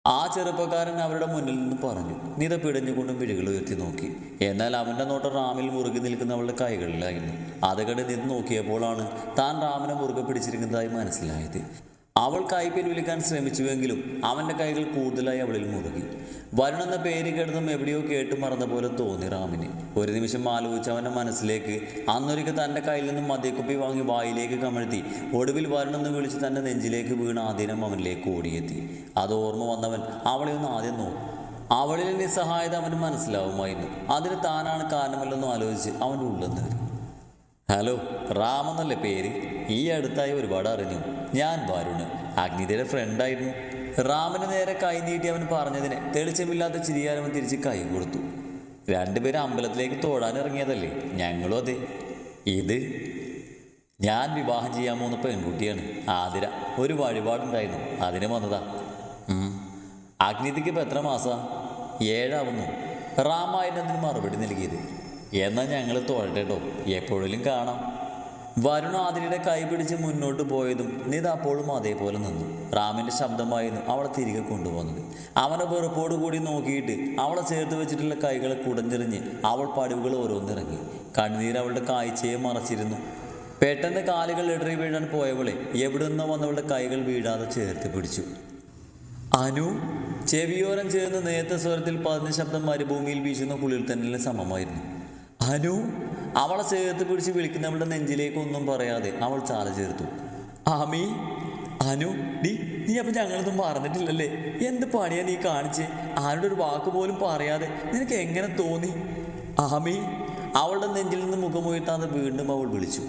ആ ചെറുപ്പക്കാരൻ അവരുടെ മുന്നിൽ നിന്ന് പറഞ്ഞു. നിത പിടഞ്ഞുകൊണ്ടും വിഴികൾ ഉയർത്തി നോക്കി. എന്നാൽ അവൻ്റെ നോട്ടം റാമിൽ മുറുകി നിൽക്കുന്ന അവളുടെ കൈകളിലായിരുന്നു. അത് കണ്ട് നിത നോക്കിയപ്പോഴാണ് താൻ റാമിനെ മുറുകെ പിടിച്ചിരിക്കുന്നതായി മനസ്സിലായത്. അവൾ കൈ പിൻവലിക്കാൻ ശ്രമിച്ചുവെങ്കിലും അവൻ്റെ കൈകൾ കൂടുതലായി അവളിൽ മുറുകി. വരുൺ എന്ന പേര് കേട്ടതും എവിടെയോ കേട്ട് മറന്ന പോലെ തോന്നി റാമിന്. ഒരു നിമിഷം ആലോചിച്ച് അവൻ്റെ മനസ്സിലേക്ക് അന്നൊരിക്കൽ തൻ്റെ കയ്യിൽ നിന്നും മദ്യക്കുപ്പി വാങ്ങി വായിലേക്ക് കമഴ്ത്തി ഒടുവിൽ വരുൺ എന്ന് വിളിച്ച് തൻ്റെ നെഞ്ചിലേക്ക് വീണ ആദ്യം അവനിലേക്ക് ഓടിയെത്തി. അത് ഓർമ്മ വന്നവൻ അവളെ ഒന്ന് ആദ്യം നോക്കും. അവളിൽ നിസ്സഹായത അവന് മനസ്സിലാവുമായിരുന്നു. അതിന് താനാണ് കാരണമല്ലെന്നും ആലോചിച്ച് അവൻ്റെ ഉള്ളിൽ നിന്ന്. ഹലോ, റാം എന്നല്ലേ പേര്? ഈ അടുത്തായി ഒരുപാട് അറിഞ്ഞു. ഞാൻ വരുണ്, അഗ്നിതയുടെ ഫ്രണ്ടായിരുന്നു. റാമിന് നേരെ കൈ നീട്ടി അവൻ പറഞ്ഞതിന് തെളിച്ചമില്ലാത്ത ചിരിയാരവൻ തിരിച്ച് കൈ കൊടുത്തു. രണ്ടുപേരും അമ്പലത്തിലേക്ക് തൊഴാനിറങ്ങിയതല്ലേ? ഞങ്ങളും അതെ. ഇത് ഞാൻ വിവാഹം ചെയ്യാൻ പോകുന്ന പെൺകുട്ടിയാണ് ആതിര. ഒരു വഴിപാടുണ്ടായിരുന്നു, അതിന് വന്നതാ. അഗ്നിതിക്ക് ഇപ്പം എത്ര മാസമാണ്? 7 ആവുന്നു. റാമായതിന് മറുപടി നൽകിയത്. എന്നാൽ ഞങ്ങൾ തൊഴട്ടോ, എപ്പോഴും കാണാം. വരുൺ ആതിരയുടെ കൈ പിടിച്ച് മുന്നോട്ട് പോയതും നിത അപ്പോഴും അതേപോലെ നിന്നു. റാമിൻ്റെ ശബ്ദമായിരുന്നു അവളെ തിരികെ കൊണ്ടുവന്നത്. അവനെ വെറുപ്പോട് കൂടി നോക്കിയിട്ട് അവളെ ചേർത്ത് വെച്ചിട്ടുള്ള കൈകളെ കുടഞ്ഞെറിഞ്ഞ് അവൾ പടിവുകൾ ഓരോന്നിറങ്ങി. കണ്ണുനീർ അവളുടെ കാഴ്ചയെ മറച്ചിരുന്നു. പെട്ടെന്ന് കാലുകൾ ഇടറി വീഴാൻ പോയവളെ എവിടെ നിന്നോ വന്നവളുടെ കൈകൾ വീഴാതെ ചേർത്ത് പിടിച്ചു. അനു ചെവിയോരം ചേർന്ന് നേരത്തെ സ്വരത്തിൽ പതിഞ്ഞ ശബ്ദം മരുഭൂമിയിൽ വീശുന്ന കുളിർ തന്നെ സമമായിരുന്നു. അനു അവളെ ചേർത്ത് പിടിച്ച് വിളിക്കുന്നവളുടെ നെഞ്ചിലേക്ക് ഒന്നും പറയാതെ അവൾ ചാല ചേർത്തു. ആമി, അനു, നീ അപ്പം ഞങ്ങളൊന്നും പറഞ്ഞിട്ടില്ലല്ലേ? എന്ത് പണിയാ നീ കാണിച്ച്? ആരുടെ ഒരു വാക്ക് പോലും പറയാതെ നിനക്ക് എങ്ങനെ തോന്നി? ആമി അവളുടെ നെഞ്ചിൽ നിന്ന് മുഖമുയർത്താതെ വീണ്ടും അവൾ വിളിച്ചു.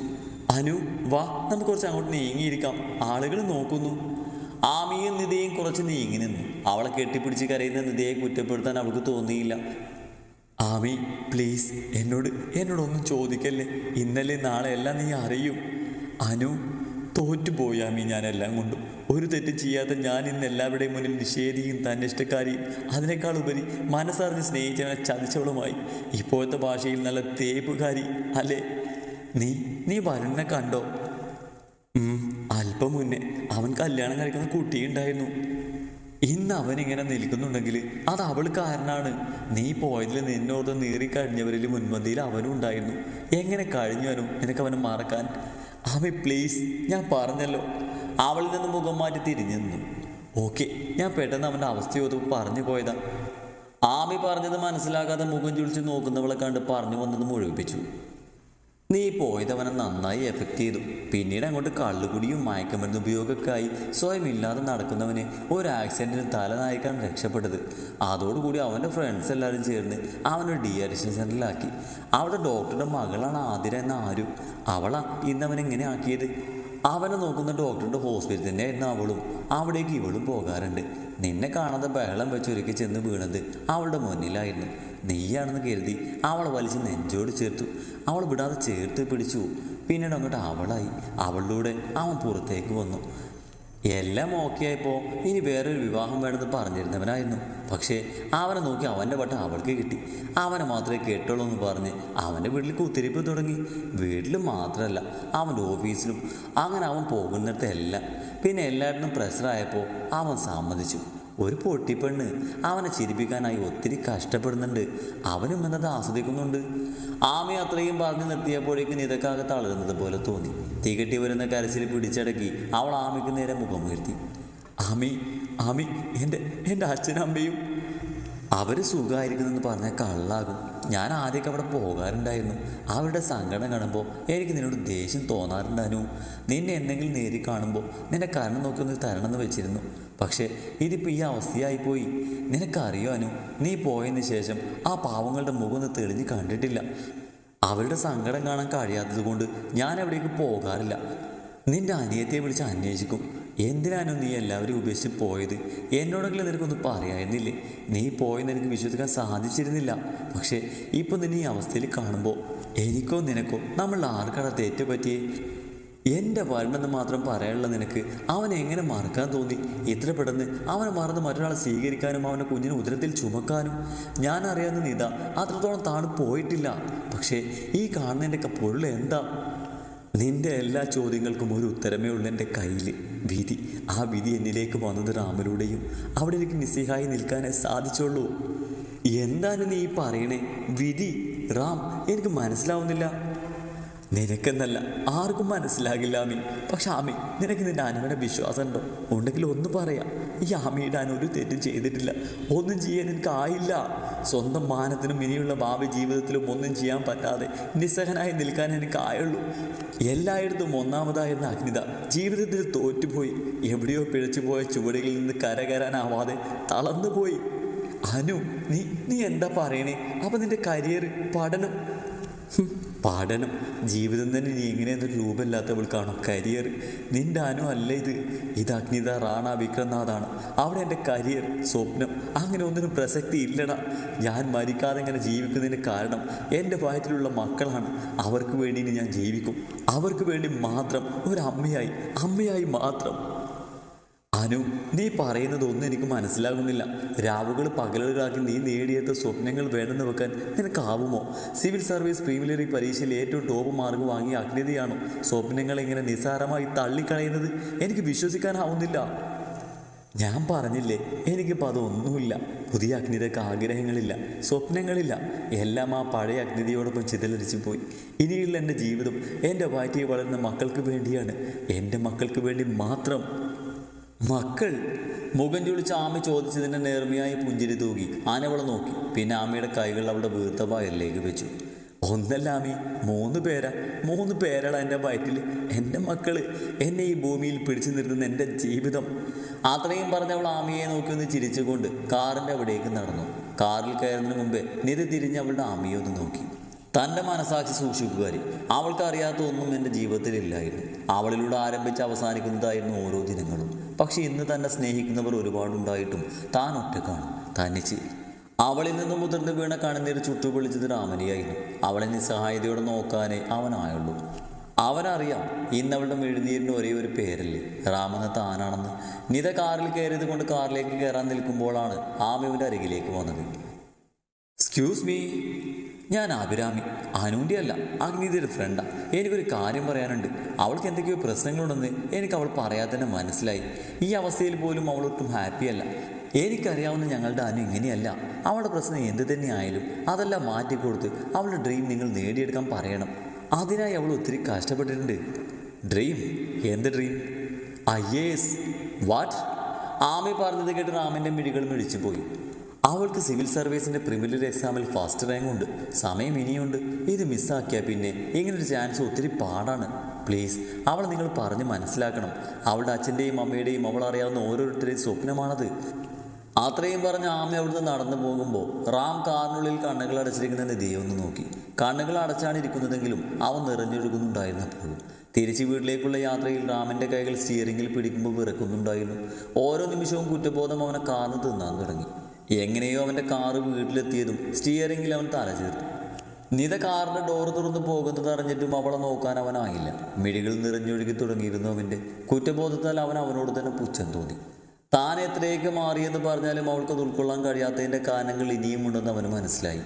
അനു വാ, നമുക്ക് കുറച്ച് അങ്ങോട്ട് നീങ്ങിയിരിക്കാം, ആളുകൾ നോക്കുന്നു. ആമിയും നിതയും കുറച്ച് നീങ്ങി നിന്നു. അവളെ കെട്ടിപ്പിടിച്ച് കരയുന്ന നിതയെ കുറ്റപ്പെടുത്താൻ അവൾക്ക് തോന്നിയില്ല. ആമി പ്ലീസ്, എന്നോടൊന്നും ചോദിക്കല്ലേ. ഇന്നലെ നാളെ എല്ലാം നീ അറിയും. അനു തോറ്റുപോയി ആമി, ഞാനെല്ലാം കൊണ്ടും. ഒരു തെറ്റ് ചെയ്യാത്ത ഞാൻ ഇന്ന് എല്ലാവരുടെയും മുന്നിൽ നിഷേധിയും തന്നെ ഇഷ്ടക്കാരിയും അതിനേക്കാൾ ഉപരി മനസ്സറിഞ്ഞ് സ്നേഹിച്ചവനെ ചതിച്ചവളുമായി. ഇപ്പോഴത്തെ ഭാഷയിൽ നല്ല തേപ്പുകാരി അല്ലേ? നീ വരുണിനെ കണ്ടോ? അല്പം മുന്നേ അവൻ കല്യാണം കഴിക്കുന്ന കുട്ടിയുണ്ടായിരുന്നു. ഇന്ന് അവനിങ്ങനെ നിൽക്കുന്നുണ്ടെങ്കിൽ അത് അവൾ കാരണമാണ്. നീ പോയതിൽ നിന്നോട് നീറിക്കഴിഞ്ഞവരിൽ മുൻപന്തിയിൽ അവനും ഉണ്ടായിരുന്നു. എങ്ങനെ കഴിഞ്ഞാലും നിനക്ക് അവനെ മറക്കാൻ? ആമി പ്ലീസ്, ഞാൻ പറഞ്ഞല്ലോ. അവളിൽ നിന്ന് മുഖം മാറ്റി തിരിഞ്ഞു നിന്നു. ഓക്കെ, ഞാൻ പെട്ടെന്ന് അവൻ്റെ അവസ്ഥയോട് പറഞ്ഞു പോയതാ. ആമി പറഞ്ഞത് മനസ്സിലാക്കാതെ മുഖം ചുളിച്ച് നോക്കുന്നവളെ കണ്ട് പറഞ്ഞു വന്നത് മുഴുവിപ്പിച്ചു. നീ പോയതവനെ നന്നായി എഫക്റ്റ് ചെയ്തു. പിന്നീട് അങ്ങോട്ട് കള്ളുകുടിയും മയക്കമരുന്ന് ഉപയോഗമൊക്കെയായി സ്വയം ഇല്ലാതെ നടക്കുന്നവനെ ഒരു ആക്സിഡൻറ്റിന് തലനായിക്കാൻ രക്ഷപ്പെട്ടത്. അതോടുകൂടി അവൻ്റെ ഫ്രണ്ട്സ് എല്ലാവരും ചേർന്ന് അവനൊരു ഡീഅഡിക്ഷൻ സെൻ്ററിലാക്കി. അവിടെ ഡോക്ടറുടെ മകളാണ് ആതിര എന്ന ആരു. അവളാ ഇന്നവനെങ്ങനെ ആക്കിയത്. അവനെ നോക്കുന്ന ഡോക്ടറുടെ ഹോസ്പിറ്റൽ തന്നെയായിരുന്നു അവളും. അവിടേക്ക് ഇവളും പോകാറുണ്ട്. നിന്നെ കാണാതെ ബഹളം വെച്ചൊരുക്കി ചെന്ന് വീണത് അവളുടെ മുന്നിലായിരുന്നു. നെയ്യാണെന്ന് കരുതി അവളെ വലിച്ച് നെഞ്ചോട് ചേർത്തു. അവൾ വിടാതെ ചേർത്ത് പിടിച്ചു. പിന്നീട് അങ്ങോട്ട് അവളായി. അവളിലൂടെ അവൻ പുറത്തേക്ക് വന്നു. എല്ലാം ഓക്കെ ആയപ്പോൾ ഇനി വേറൊരു വിവാഹം വേണമെന്ന് പറഞ്ഞിരുന്നവനായിരുന്നു. പക്ഷേ അവനെ നോക്കി അവൻ്റെ വട്ടം അവൾക്ക് കിട്ടി. അവനെ മാത്രമേ കേട്ടുള്ളൂ എന്ന് പറഞ്ഞ് അവൻ്റെ വീട്ടിൽ കുത്തിരിപ്പ് തുടങ്ങി. വീട്ടിൽ മാത്രമല്ല, അവൻ്റെ ഓഫീസിലും. അങ്ങനെ അവൻ പോകുന്നിടത്തെല്ലാം. പിന്നെ എല്ലായിടത്തും പ്രഷറായപ്പോൾ അവൻ സമ്മതിച്ചു. ഒരു പൊട്ടിപ്പെണ്ണ് അവനെ ചിരിപ്പിക്കാനായി ഒത്തിരി കഷ്ടപ്പെടുന്നുണ്ട്. അവനും എന്നത് ആസ്വദിക്കുന്നുണ്ട്. ആമി അത്രയും പറഞ്ഞു നിർത്തിയപ്പോഴേക്ക് നിതക്കാകെ തളരുന്നത് പോലെ തോന്നി. തീകെട്ടി വരുന്ന കരച്ചിൽ പിടിച്ചടക്കി അവൾ ആമിക്ക് നേരെ മുഖമുയർത്തി. ആമി എൻ്റെ അച്ഛനമ്മയും അവർ സുഖമായിരിക്കുന്നെന്ന് പറഞ്ഞാൽ കള്ളാകും. ഞാൻ ആദ്യമൊക്കെ അവിടെ പോകാറുണ്ടായിരുന്നു. അവരുടെ സങ്കടം കാണുമ്പോൾ എനിക്ക് നിന്നോട് ദേഷ്യം തോന്നാറുണ്ടായിരുന്നു. നിന്നെ എന്തെങ്കിലും നേരി കാണുമ്പോൾ നിന്നെ കരണം നോക്കി ഒന്ന് തരണമെന്ന് വെച്ചിരുന്നു. പക്ഷേ ഇതിപ്പോൾ ഈ അവസ്ഥയായിപ്പോയി. നിനക്കറിയോ അനു, നീ പോയതിന് ശേഷം ആ പാവങ്ങളുടെ മുഖം ഒന്ന് തെളിഞ്ഞ് കണ്ടിട്ടില്ല. അവരുടെ സങ്കടം കാണാൻ കഴിയാത്തത് കൊണ്ട് ഞാൻ അവിടേക്ക് പോകാറില്ല. നിൻ്റെ അനിയത്തിയെ വിളിച്ച് അന്വേഷിക്കും. എന്തിനാണോ നീ എല്ലാവരും ഉപേക്ഷിച്ച് പോയത്? എന്നോടെങ്കിലും നിനക്കൊന്ന് പറയായിരുന്നില്ലേ? നീ പോയെന്ന് എനിക്ക് വിശ്വസിക്കാൻ സാധിച്ചിരുന്നില്ല. പക്ഷേ ഇപ്പോൾ നിന്നെ ഈ അവസ്ഥയിൽ കാണുമ്പോൾ എനിക്കോ നിനക്കോ നമ്മൾ ആർക്കാണ് തെറ്റ് പറ്റിയേ? എൻ്റെ വരുണെന്ന് മാത്രം പറയാനുള്ള നിനക്ക് അവനെ എങ്ങനെ മറക്കാൻ തോന്നി? ഇത്ര പെട്ടെന്ന് അവനെ മറന്ന് മറ്റൊരാളെ സ്വീകരിക്കാനും അവനെ കുഞ്ഞിനെ ഉദരത്തിൽ ചുമക്കാനും? ഞാൻ അറിയാവുന്ന നീത അത്രത്തോളം താണു പോയിട്ടില്ല. പക്ഷേ ഈ കാണുന്നതിൻ്റെയൊക്കെ പൊരുൾ എന്താ? നിന്റെ എല്ലാ ചോദ്യങ്ങൾക്കും ഒരു ഉത്തരമേ ഉള്ളൂ എൻ്റെ കയ്യിൽ. വിധി. ആ വിധി എന്നിലേക്ക് വന്നത് റാമിലൂടെയും. അവിടെ എനിക്ക് നിസ്സഹായി നിൽക്കാനേ സാധിച്ചുള്ളൂ. എന്താണ് നീ പറയണേ? വിധി റാം, എനിക്ക് മനസ്സിലാവുന്നില്ല. നിനക്കെന്നല്ല ആർക്കും മനസ്സിലാകില്ല ആമി. പക്ഷെ ആമി, നിനക്ക് നിന്റെ അനുവിനെ വിശ്വാസം ഉണ്ടോ? ഉണ്ടെങ്കിൽ ഒന്ന് പറയാം. ഈ ആമിയുടെ അനു ഒരു തെറ്റും ചെയ്തിട്ടില്ല. ഒന്നും ചെയ്യാൻ എനിക്കായില്ല. സ്വന്തം മാനത്തിനും ഇനിയുള്ള ഭാവി ജീവിതത്തിലും ഒന്നും ചെയ്യാൻ പറ്റാതെ നിസ്സഹനായി നിൽക്കാൻ എനിക്കായുള്ളൂ. എല്ലായിടത്തും ഒന്നാമതായിരുന്ന അഗ്നിത ജീവിതത്തിൽ തോറ്റുപോയി. എവിടെയോ പിഴച്ചുപോയ ചുവടുകളിൽ നിന്ന് കരകയറാനാവാതെ തളർന്നുപോയി. അനു, നീ എന്താ പറയണേ? അപ്പം നിന്റെ കരിയർ, പഠനം? പഠനം, ജീവിതം തന്നെ നീ എങ്ങനെയെന്നൊരു രൂപമില്ലാത്തവൾക്കാണോ കരിയർ? നിന്റെ അനു അല്ല ഇത് അഗ്നിത റാണ വിക്രംനാഥാണ്. അവിടെ എൻ്റെ കരിയർ, സ്വപ്നം അങ്ങനെ ഒന്നിനും പ്രസക്തി ഇല്ലടാ. ഞാൻ മരിക്കാതെ ഇങ്ങനെ ജീവിക്കുന്നതിന് കാരണം എൻ്റെ വയറ്റിലുള്ള മക്കളാണ്. അവർക്ക് വേണ്ടി ഇനി ഞാൻ ജീവിക്കും. അവർക്ക് വേണ്ടി മാത്രം, ഒരു അമ്മയായി മാത്രം. അനു, നീ പറയുന്നതൊന്നും എനിക്ക് മനസ്സിലാകുന്നില്ല. രാവുകൾ പകലുകളാക്കി നീ നേടിയെടുത്ത സ്വപ്നങ്ങൾ വേണ്ടെന്ന് വെക്കാൻ നിനക്കാവുമോ? സിവിൽ സർവീസ് പ്രീലിമിനറി പരീക്ഷയിൽ ഏറ്റവും ടോപ്പ് മാർക്ക് വാങ്ങിയ അഗ്നിതയാണോ സ്വപ്നങ്ങൾ ഇങ്ങനെ നിസ്സാരമായി തള്ളിക്കളയുന്നത്? എനിക്ക് വിശ്വസിക്കാനാവുന്നില്ല. ഞാൻ പറഞ്ഞില്ലേ, എനിക്കിപ്പോൾ അതൊന്നുമില്ല. പുതിയ അഗ്നിതയ്ക്ക് ആഗ്രഹങ്ങളില്ല, സ്വപ്നങ്ങളില്ല. എല്ലാം ആ പഴയ അഗ്നിതയോടൊപ്പം ചിതലരിച്ചു പോയി. ഇനിയുള്ള എൻ്റെ ജീവിതം എൻ്റെ വയറ്റിൽ വളരുന്ന മക്കൾക്ക് വേണ്ടിയാണ്. എൻ്റെ മക്കൾക്ക് വേണ്ടി മാത്രം. മക്കൾ? മുഖം ചുളിച്ച് ആമി ചോദിച്ചതിൻ്റെ നേർമയായി പുഞ്ചിരി തൂകി ആനവളെ നോക്കി. പിന്നെ ആമയുടെ കൈകൾ അവളുടെ വീർത്ത വയലിലേക്ക് വെച്ചു. ഒന്നല്ല ആമി, 3 പേരാണ് എൻ്റെ വയറ്റിൽ. എൻ്റെ മക്കള്, എന്നെ ഈ ഭൂമിയിൽ പിടിച്ചു നിർത്തുന്ന എൻ്റെ ജീവിതം. അത്രയും പറഞ്ഞവൾ ആമിയെ നോക്കി ഒന്ന് ചിരിച്ചുകൊണ്ട് കാറിൻ്റെ അവിടേക്ക് നടന്നു. കാറിൽ കയറുന്നതിന് മുമ്പേ നിധി തിരിഞ്ഞ് അവളുടെ ആമിയെ ഒന്ന് നോക്കി. തൻ്റെ മനസാക്ഷി സൂക്ഷിപ്പുകാരി. അവൾക്ക് അറിയാത്ത ഒന്നും എൻ്റെ ജീവിതത്തിലില്ലായിരുന്നു. അവളിലൂടെ ആരംഭിച്ച് അവസാനിക്കുന്നതായിരുന്നു ഓരോ ദിനങ്ങളും. പക്ഷെ ഇന്ന് തന്നെ സ്നേഹിക്കുന്നവർ ഒരുപാടുണ്ടായിട്ടും താൻ ഒറ്റക്കാണ്, തനിച്ച്. അവളിൽ നിന്ന് മുതിർന്ന് വീണ കണ്ണുനീർ ചുട്ടുപൊളിച്ചത് രാമനിയായിരുന്നു. അവളെ നിസ്സഹായതയോടെ നോക്കാനേ അവനായുള്ളൂ. അവനറിയാം ഇന്നവളുടെ മെഴുനീരിന് ഒരേ ഒരു പേരല്ലേ, റാമെന്ന് താനാണെന്ന്. നിത കാറിൽ കയറിയത് കൊണ്ട് കാറിലേക്ക് കയറാൻ നിൽക്കുമ്പോഴാണ് ആമിയുടെ അരികിലേക്ക് വന്നത്. എക്സ്ക്യൂസ് മീ, ഞാൻ അഭിരാമി, അനുവിൻ്റെ അല്ല, അഗ്നിതയുടെ ഫ്രണ്ടാ. എനിക്കൊരു കാര്യം പറയാനുണ്ട്. അവൾക്ക് എന്തൊക്കെയോ പ്രശ്നങ്ങളുണ്ടെന്ന് എനിക്ക് അവൾ പറയാതെ തന്നെ മനസ്സിലായി. ഈ അവസ്ഥയിൽ പോലും അവളൊട്ടും ഹാപ്പിയല്ല. എനിക്കറിയാവുന്ന ഞങ്ങളുടെ അനു ഇങ്ങനെയല്ല. അവളുടെ പ്രശ്നം എന്ത് തന്നെയായാലും അതെല്ലാം മാറ്റിക്കൊടുത്ത് അവളുടെ ഡ്രീം നിങ്ങൾ നേടിയെടുക്കാൻ പറയണം. അതിനായി അവൾ ഒത്തിരി കഷ്ടപ്പെട്ടിട്ടുണ്ട്. ഡ്രീം? എന്ത് ഡ്രീം? IAS. വാട്ട്? ആമി പറഞ്ഞത് കേട്ട് റാമിൻ്റെ മിഴികൾ മിഴിച്ചു പോയി. അവൾക്ക് സിവിൽ സർവീസിൻ്റെ പ്രിലിമിനറി എക്സാമിൽ ഫസ്റ്റ് റാങ്ക് ഉണ്ട്. സമയം ഇനിയുണ്ട്. ഇത് മിസ്സാക്കിയാൽ പിന്നെ ഇങ്ങനൊരു ചാൻസ് ഒത്തിരി പാടാണ്. പ്ലീസ്, അവൾ നിങ്ങൾ പറഞ്ഞ് മനസ്സിലാക്കണം. അവളുടെ അച്ഛൻ്റെയും അമ്മയുടെയും അവൾ അറിയാവുന്ന ഓരോരുത്തരുടെയും സ്വപ്നമാണത്. അത്രയും പറഞ്ഞ് ആമി അവിടുന്ന് നടന്നു പോകുമ്പോൾ റാം കാറിനുള്ളിൽ കണ്ണുകൾ അടച്ചിരിക്കുന്ന നിധിയെ ഒന്ന് നോക്കി. കണ്ണുകൾ അടച്ചാണ് ഇരിക്കുന്നതെങ്കിലും അവൻ നിറഞ്ഞൊഴുകുന്നുണ്ടായിരുന്നപ്പോഴും. തിരിച്ച് വീട്ടിലേക്കുള്ള യാത്രയിൽ റാമിൻ്റെ കൈകൾ സ്റ്റിയറിങ്ങിൽ പിടിക്കുമ്പോൾ വിറക്കുന്നുണ്ടായിരുന്നു. ഓരോ നിമിഷവും കുറ്റബോധം അവനെ കാർന്ന് തിന്നാൻ തുടങ്ങി. എങ്ങനെയോ അവൻ്റെ കാറ് വീട്ടിലെത്തിയതും സ്റ്റിയറിങ്ങിൽ അവൻ തല ചേർത്തു. നിത കാറിൻ്റെ ഡോറ് തുറന്ന് പോകുന്നത് അറിഞ്ഞിട്ടും അവളെ നോക്കാൻ അവനായില്ല. മിഴികൾ നിറഞ്ഞൊഴുകി തുടങ്ങിയിരുന്നു അവൻ്റെ. കുറ്റബോധത്താൽ അവനോട് തന്നെ പുച്ഛം തോന്നി. താൻ എത്രയൊക്കെ മാറിയെന്ന് പറഞ്ഞാലും അവൾക്കത് ഉൾക്കൊള്ളാൻ കഴിയാത്തതിൻ്റെ കാരണങ്ങൾ ഇനിയും ഉണ്ടെന്ന് അവന് മനസ്സിലായി.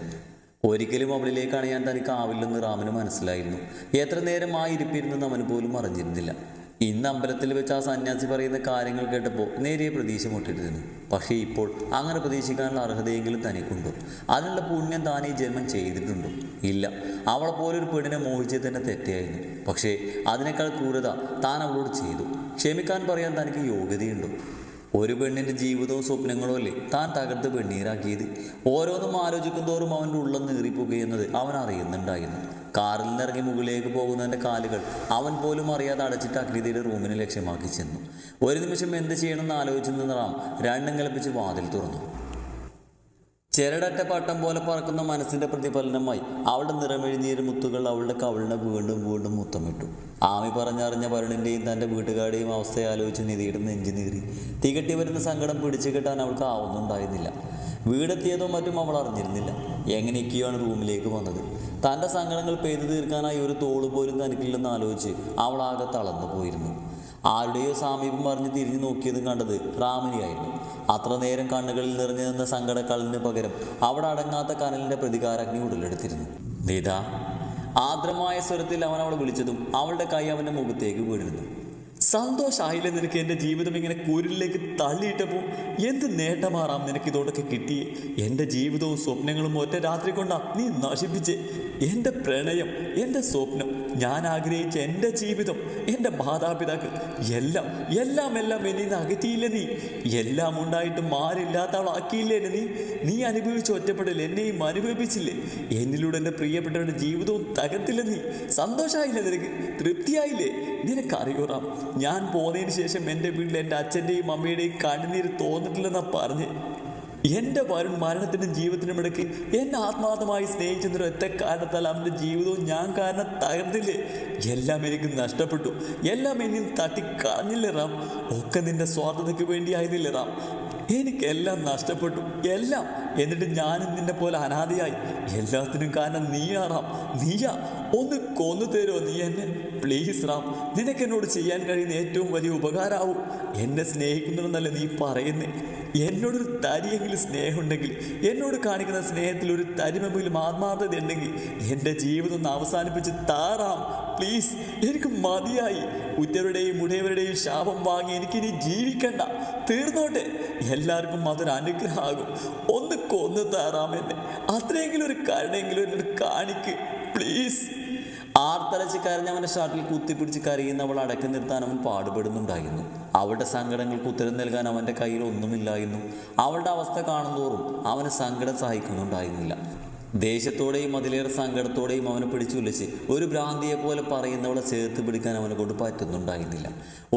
ഒരിക്കലും അവളിലേക്ക് അണയാൻ തനിക്കാവില്ലെന്ന് റാമിന് മനസ്സിലായിരുന്നു. എത്ര നേരം ആ ഇരിപ്പിരുന്നെന്ന് അവന് പോലും അറിഞ്ഞിരുന്നില്ല. ഇന്ന് അമ്പലത്തിൽ വെച്ച് ആ സന്യാസി പറയുന്ന കാര്യങ്ങൾ കേട്ടപ്പോൾ നേരിയ പ്രതീക്ഷ മുട്ടിട്ടിരുന്നു. പക്ഷേ ഇപ്പോൾ അങ്ങനെ പ്രതീക്ഷിക്കാനുള്ള അർഹതയെങ്കിലും തനിക്കുണ്ടോ? അതിനുള്ള പുണ്യം താൻ ഈ ജന്മം ചെയ്തിട്ടുണ്ടോ? ഇല്ല. അവളെ പോലൊരു പെണ്ണിനെ മോഹിച്ചത് തന്നെ തെറ്റായിരുന്നു. പക്ഷേ അതിനേക്കാൾ ക്രൂരത താൻ അവളോട് ചെയ്തു. ക്ഷമിക്കാൻ പറയാൻ തനിക്ക് യോഗ്യതയുണ്ടോ? ഒരു പെണ്ണിൻ്റെ ജീവിതവും സ്വപ്നങ്ങളും അല്ലേ താൻ തകർത്ത് വെണ്ണീറാക്കിയത്? ഓരോന്നും ആലോചിക്കും തോറും അവൻ്റെ ഉള്ളം നീറിപ്പോകുന്നത് അവൻ അറിയുന്നുണ്ടായിരുന്നു. കാറിൽ നിന്നിറങ്ങി മുകളിലേക്ക് പോകുന്നതിൻ്റെ കാലുകൾ അവൻ പോലും അറിയാതെ അടച്ചിട്ട് അഗ്നിതയുടെ റൂമിനെ ലക്ഷ്യമാക്കി ചെന്നു. ഒരു നിമിഷം എന്ത് ചെയ്യണമെന്ന് ആലോചിച്ചു നിന്ന് റാം രണ്ടും കൽപ്പിച്ച് വാതിൽ തുറന്നു. ചെരടറ്റ പട്ടം പോലെ പറക്കുന്ന മനസ്സിൻ്റെ പ്രതിഫലനമായി അവളുടെ നിറമെഴുന്നീര് മുത്തുകൾ അവളുടെ കവിളിനെ വീണ്ടും വീണ്ടും മുത്തമിട്ടു. ആമി പറഞ്ഞറിഞ്ഞ വരുണിൻ്റെയും തൻ്റെ വീട്ടുകാരുടെയും അവസ്ഥയെ ആലോചിച്ച് നിധിയുടെ നെഞ്ചു നീറി. തികട്ടി വരുന്ന സങ്കടം പിടിച്ചു കെട്ടാൻ അവൾക്ക് ആവുന്നുണ്ടായിരുന്നില്ല. വീടെത്തിയതോ മറ്റും അവൾ അറിഞ്ഞിരുന്നില്ല. എങ്ങനെയൊക്കെയാണ് റൂമിലേക്ക് വന്നത്? തൻ്റെ സങ്കടങ്ങൾ പെയ്തു തീർക്കാനായി ഒരു തോള് പോലും തനിക്കില്ലെന്ന് ആലോചിച്ച് അവൾ ആകെ തളർന്നു പോയിരുന്നു. ആരുടെയോ സാമീപ്യം അറിഞ്ഞ് തിരിഞ്ഞു നോക്കിയതും കണ്ടത് റാമിനിയായിരുന്നു. അത്ര നേരം കണ്ണുകളിൽ നിറഞ്ഞു നിന്ന സങ്കടക്കടലിന് പകരം അവിടെ അടങ്ങാത്ത കനലിൻ്റെ പ്രതികാരാഗ്നി ഉടലെടുത്തിരുന്നു. നിത ആർദ്രമായ സ്വരത്തിൽ അവൻ അവളെ വിളിച്ചതും അവളുടെ കൈ അവൻ്റെ മുഖത്തേക്ക് വീണിരുന്നു. സന്തോഷമായില്ലേ നിനക്ക് എൻ്റെ ജീവിതം ഇങ്ങനെ കൂരിലേക്ക് തള്ളിയിട്ടപ്പോൾ? എന്ത് നേട്ടമാറാം നിനക്ക് ഇതോടൊക്കെ കിട്ടിയേ? എൻ്റെ ജീവിതവും സ്വപ്നങ്ങളും ഒറ്റ രാത്രി കൊണ്ടാ നീ നശിപ്പിച്ചേ. എൻ്റെ പ്രണയം, എൻ്റെ സ്വപ്നം, ഞാൻ ആഗ്രഹിച്ച എൻ്റെ ജീവിതം, എൻ്റെ മാതാപിതാക്കൾ, എല്ലാം എല്ലാം എല്ലാം എന്നിൽ നിന്ന് അകറ്റിയില്ലേ നീ? എല്ലാം ഉണ്ടായിട്ടും മാറില്ലാത്ത ആളാക്കിയില്ലേ നീ അനുഭവിച്ച ഒറ്റപ്പെടൽ എന്നെയും അനുഭവിപ്പിച്ചില്ലേ? എന്നിലൂടെ എൻ്റെ പ്രിയപ്പെട്ടവരുടെ ജീവിതവും തകർത്തില്ല നീ? സന്തോഷമായില്ലേ നിനക്ക്? തൃപ്തിയായില്ലേ? നിനക്കറിയൂറാം, ഞാൻ പോന്നതിന് ശേഷം എൻ്റെ വീട്ടിൽ എൻ്റെ അച്ഛൻ്റെയും അമ്മയുടെയും കണ്ണുനീര് തോന്നിട്ടില്ലെന്നാ പറഞ്ഞ്. എൻ്റെ മരണത്തിനും ജീവിതത്തിനും ഇടയ്ക്ക് എന്നെ ആത്മാർത്ഥമായി സ്നേഹിച്ചെന്നൊരു ഒറ്റ കാരണത്താൽ അവൻ്റെ ജീവിതവും ഞാൻ കാരണം തകർന്നില്ലേ? എല്ലാം എനിക്ക് നഷ്ടപ്പെട്ടു, എല്ലാം എന്നിൽ തട്ടിക്കളഞ്ഞില്ലേ റാം? ഒക്കെ നിന്റെ സ്വാർത്ഥതയ്ക്ക് വേണ്ടിയായിരുന്നില്ലേ റാം? എനിക്കെല്ലാം നഷ്ടപ്പെട്ടു, എല്ലാം. എന്നിട്ട് ഞാനും നിന്നെ പോലെ അനാഥയായി. എല്ലാത്തിനും കാരണം നീയാ റാം, നീയാ. ഒന്ന് കൊന്നു തരുമോ നീ എന്നെ? പ്ലീസ് റാം, നിനക്കെന്നോട് ചെയ്യാൻ കഴിയുന്ന ഏറ്റവും വലിയ ഉപകാരമാവും. എന്നെ സ്നേഹിക്കുന്നുണ്ടെന്നല്ല നീ പറയുന്നേ. എന്നോടൊരു തരിയെങ്കിലും സ്നേഹമുണ്ടെങ്കിൽ, എന്നോട് കാണിക്കുന്ന സ്നേഹത്തിൽ ഒരു തരിമെങ്കിലും ആത്മാർത്ഥത ഉണ്ടെങ്കിൽ എൻ്റെ ജീവിതം ഒന്ന് അവസാനിപ്പിച്ച് താറാം. പ്ലീസ്, എനിക്ക് മതിയായി. ഉറ്റവരുടെയും ഉടയവരുടെയും ശാപം വാങ്ങി എനിക്കിനി ജീവിക്കണ്ട. തീർന്നോട്ടെ. എല്ലാവർക്കും അതൊരു അനുഗ്രഹമാകും. ഒന്ന് കൊന്നു താറാം എന്നെ. അത്രയെങ്കിലും ഒരു കരുണെങ്കിലും എന്നോട് കാണിക്ക് പ്ലീസ്. ആർത്തലച്ച് കരഞ്ഞവൻ്റെ ഷർട്ടിൽ കുത്തിപ്പിടിച്ച് കരയുന്നവൾ അടക്കി നിർത്താൻ അവൻ പാടുപെടുന്നുണ്ടായിരുന്നു. അവളുടെ സങ്കടങ്ങൾക്ക് ഉത്തരം നൽകാൻ അവൻ്റെ കയ്യിൽ ഒന്നുമില്ലായിരുന്നു. അവളുടെ അവസ്ഥ കാണുന്തോറും അവന് സങ്കടം സഹിക്കുന്നുണ്ടായിരുന്നില്ല. ദേഷ്യത്തോടെയും അതിലേറെ സങ്കടത്തോടെയും അവനെ പിടിച്ചുലച്ച് ഒരു ഭ്രാന്തിയെ പോലെ പറയുന്നവളെ ചേർത്ത് പിടിക്കാൻ അവനെ കൊണ്ട് പറ്റുന്നുണ്ടായിരുന്നില്ല.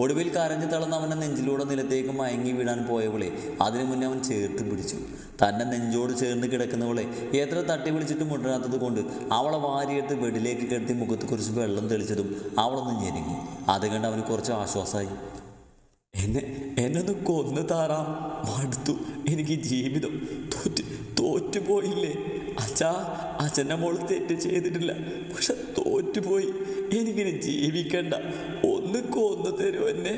ഒടുവിൽ കരഞ്ഞു തളർന്ന് അവൻ്റെ നെഞ്ചിലൂടെ നിലത്തേക്ക് മയങ്ങി വീഴാൻ പോയവളെ അതിനു മുന്നേ അവൻ ചേർത്ത് പിടിച്ചു. തന്നെ നെഞ്ചോട് ചേർന്ന് കിടക്കുന്നവളെ എത്ര തട്ടി വിളിച്ചിട്ടും മുട്ടരാത്തത് കൊണ്ട് അവളെ വാരിയെടുത്ത് ബെഡിലേക്ക് കിടത്തി മുഖത്ത് കുറച്ച് വെള്ളം തെളിച്ചതും അവളൊന്ന് ഞെരുങ്ങി. അത് കണ്ട് അവന് കുറച്ച് ആശ്വാസമായി. എന്നൊന്ന് കൊന്നു താറാം, മടുത്തു. എനിക്ക് ജീവിതം തോറ്റുപോയില്ലേ അച്ഛൻ്റെ മോള് തെറ്റ് ചെയ്തിട്ടില്ല, പക്ഷെ തോറ്റുപോയി. എനിക്കിനി ജീവിക്കണ്ട. ഒന്ന് കൊന്നു തരുമോ എന്നെ?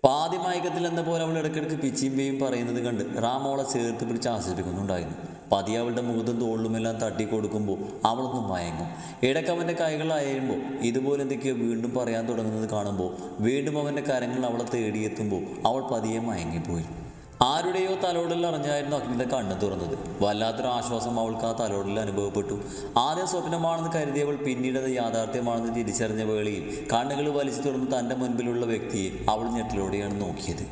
പാതി മയക്കത്തിൽ എന്ന പോലെ അവൾ ഇടയ്ക്കിടയ്ക്ക് പിച്ചിമ്പയും പറയുന്നത് കണ്ട് റാമോളെ ചേർത്ത് പിടിച്ച് ആശ്വസിപ്പിക്കുന്നുണ്ടായിരുന്നു. പതിയെ അവളുടെ മുഖത്തും തോളിലുമെല്ലാം തട്ടിക്കൊടുക്കുമ്പോൾ അവളൊന്നും മയങ്ങും. ഇടയ്ക്ക് അവൻ്റെ കൈകൾ അയയുമ്പോൾ ഇതുപോലെ എന്തൊക്കെയോ വീണ്ടും പറയാൻ തുടങ്ങുന്നത് കാണുമ്പോൾ വീണ്ടും അവൻ്റെ കരങ്ങൾ അവളെ തേടിയെത്തുമ്പോൾ അവൾ പതിയെ മയങ്ങിപ്പോയി. ആരുടെയോ തലോടൽ അറിഞ്ഞായിരുന്നു അഗ്നിത കണ്ണു തുറന്നത്. വല്ലാത്തൊരു ആശ്വാസം അവൾക്ക് ആ തലോടൽ അനുഭവപ്പെട്ടു. ആദ്യം സ്വപ്നമാണെന്ന് കരുതിയവൾ പിന്നീട് അത് യാഥാർത്ഥ്യമാണെന്ന് തിരിച്ചറിഞ്ഞ വേളയിൽ കണ്ണുകൾ വലിച്ചു തുറന്ന് തൻ്റെ മുൻപിലുള്ള വ്യക്തിയെ അവൾ ഞെട്ടലോടെയാണ് നോക്കിയത്.